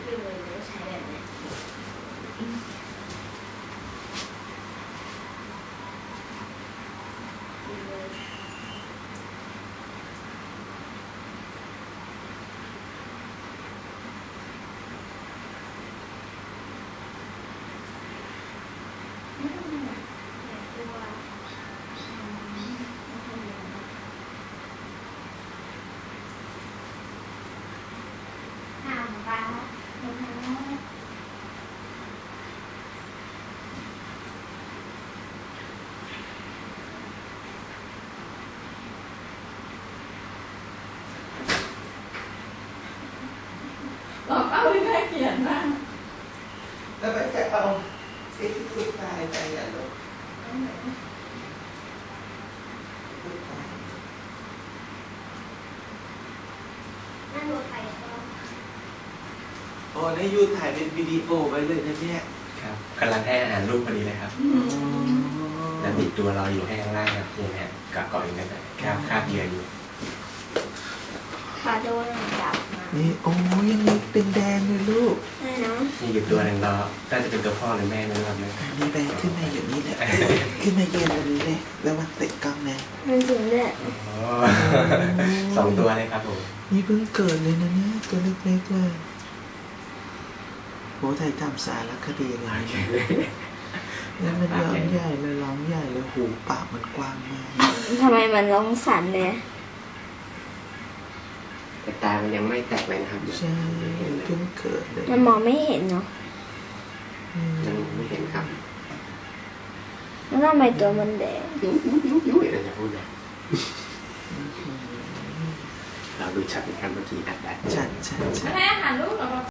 ดูเลยว่าใช้แบบไหนเราเอาไม่ได้เขียนมากแล้วไปจะเอาไอ้ที่พูดตายไปอ่ะลูกพูดตาย นั่งรถไฟก็ อ๋อในยูถ่ายเป็นวิดีโอไว้เลยนะเนี่ย ครับกำลังให้อาหารลูกพอดีเลยครับแล้วติดตัวเราอยู่ให้ข้างล่างครับนี่นะกะเกาะอยู่นั่นแหละคาบเหยื่ออยู่ ขาโดนจับมา นี่โอ้ยังมีเป็นแดงเลยลูก ใช่เนาะ นี่อยู่ตัวหนึ่งเราน่าจะเป็นตัวพ่อหรือแม่ไม่รู้ครับเนี่ย อันนี้แดงขึ้นมาอย่างนี้เลยขึ้นมาเย็นแบบนี้เลยแล้วมันเตะกล้องนะ มันจริงด้วย สองตัวเลยครับผม นี่เพิ่งเกิดเลยนะเนี่ยตัวเล็กๆเลยโหถ่ายทำสารคดีเลยนะแล้วมันร้องใหญ่เลยร้องใหญ่เลยหูปากมันกว้างมาก ทำไมมันร้องสั่นเลย แต่ตามันยังไม่แตกเลยนะครับ ใช่เพิ่งเกิดเลย มันมองไม่เห็นเนาะ ยังไม่เห็นครับ แล้วทำไมตัวมันแดง ยุ้ยเราจะพูดเลยเราดูชัดนะครับเมื่อกี้อัดได้ ชัด แม่หันลูก